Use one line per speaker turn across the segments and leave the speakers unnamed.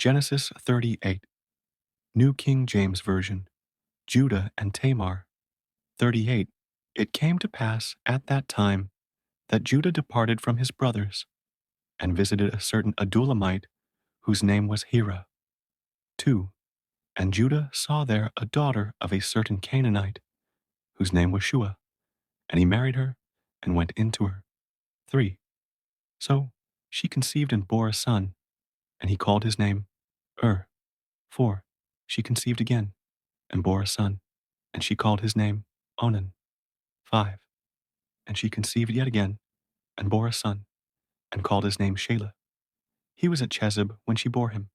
Genesis 38, New King James Version, Judah and Tamar. 38. It came to pass at that time that Judah departed from his brothers and visited a certain Adullamite whose name was Hira. 2. And Judah saw there a daughter of a certain Canaanite whose name was Shua, and he married her and went into her. 3. So she conceived and bore a son, and he called his name 4. She conceived again and bore a son, and she called his name Onan. 5. And she conceived yet again and bore a son, and called his name Shelah. He was at Chezib when she bore him.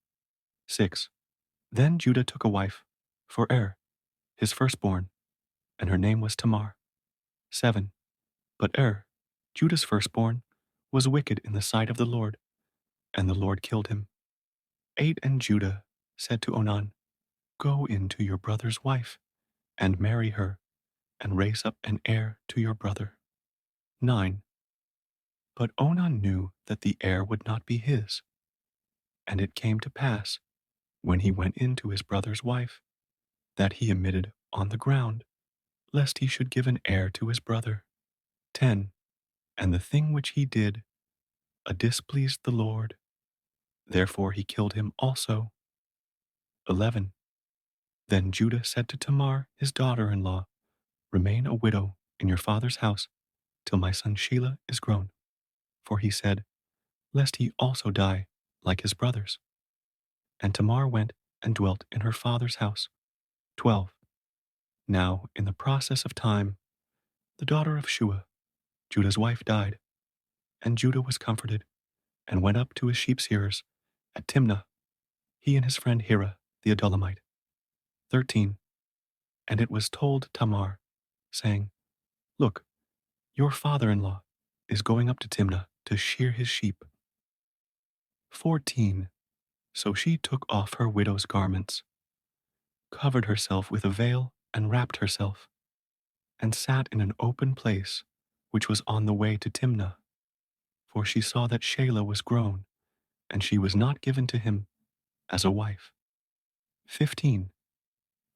6. Then Judah took a wife for his firstborn, and her name was Tamar. 7. But Judah's firstborn, was wicked in the sight of the Lord, and the Lord killed him. 8. And Judah said to Onan, Go in to your brother's wife, and marry her, and raise up an heir to your brother. 9. But Onan knew that the heir would not be his. And it came to pass, when he went in to his brother's wife, that he emitted on the ground, lest he should give an heir to his brother. 10. And the thing which he did displeased the Lord. Therefore he killed him also. 11. Then Judah said to Tamar, his daughter-in-law, Remain a widow in your father's house till my son Shelah is grown. For he said, Lest he also die like his brothers. And Tamar went and dwelt in her father's house. 12. Now, in the process of time, the daughter of Shua, Judah's wife, died, and Judah was comforted, and went up to his sheep-shearers at Timnah, he and his friend Hira the Adullamite. 13. And it was told Tamar, saying, Look, your father-in-law is going up to Timnah to shear his sheep. 14. So she took off her widow's garments, covered herself with a veil, and wrapped herself, and sat in an open place which was on the way to Timnah. For she saw that Shelah was grown, and she was not given to him as a wife. 15.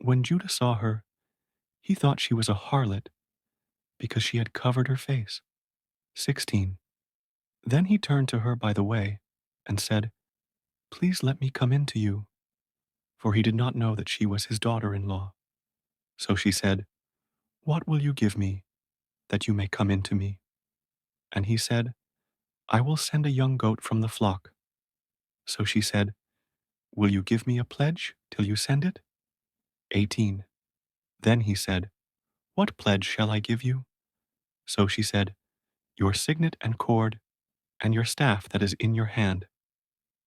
When Judah saw her, he thought she was a harlot, because she had covered her face. 16. Then he turned to her by the way, and said, Please let me come in to you. For he did not know that she was his daughter-in-law. So she said, What will you give me, that you may come in to me? And he said, I will send a young goat from the flock. So she said, Will you give me a pledge till you send it? 18. Then he said, What pledge shall I give you? So she said, Your signet and cord, and your staff that is in your hand.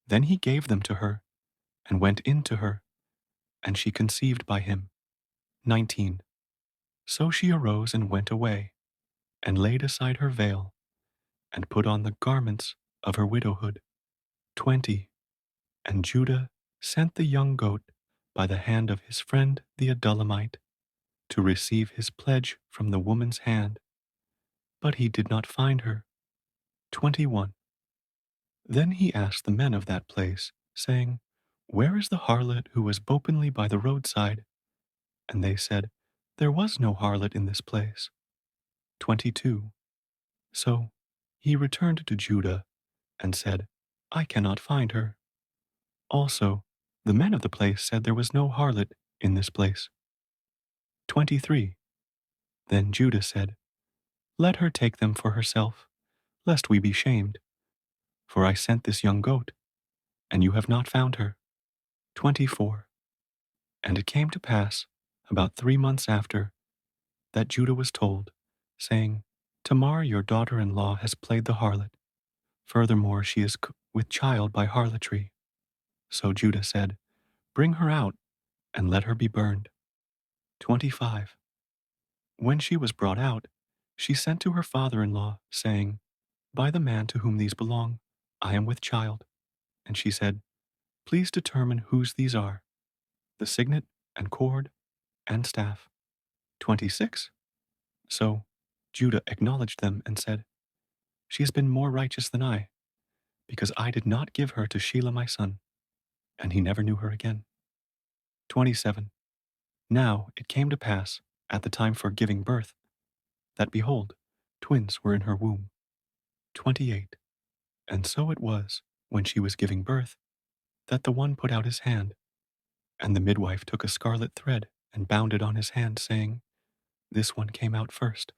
Then he gave them to her, and went in to her, and she conceived by him. 19. So she arose and went away, and laid aside her veil, and put on the garments of her widowhood. 20. And Judah sent the young goat by the hand of his friend the Adullamite to receive his pledge from the woman's hand, but he did not find her. 21. Then he asked the men of that place, saying, Where is the harlot who was openly by the roadside? And they said, There was no harlot in this place. 22. So he returned to Judah and said, I cannot find her. Also, the men of the place said there was no harlot in this place. 23. Then Judah said, Let her take them for herself, lest we be shamed. For I sent this young goat, and you have not found her. 24. And it came to pass, about 3 months after, that Judah was told, saying, Tamar your daughter-in-law has played the harlot. Furthermore, she is with child by harlotry. So Judah said, Bring her out, and let her be burned. 25. When she was brought out, she sent to her father-in-law, saying, By the man to whom these belong, I am with child. And she said, Please determine whose these are, the signet and cord and staff. 26. So Judah acknowledged them and said, She has been more righteous than I, because I did not give her to Shelah my son. and he never knew her again. 27. Now it came to pass, at the time for giving birth, that behold, twins were in her womb. 28. And so it was, when she was giving birth, that the one put out his hand, and the midwife took a scarlet thread and bound it on his hand, saying, This one came out first.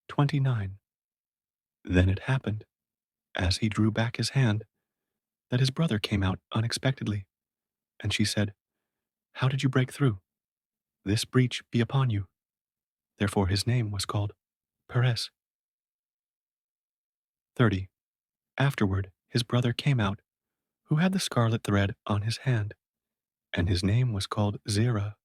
29. Then it happened, as he drew back his hand, that his brother came out unexpectedly, and she said, How did you break through? This breach be upon you. Therefore his name was called Perez. 30. Afterward his brother came out, who had the scarlet thread on his hand, and his name was called Zerah.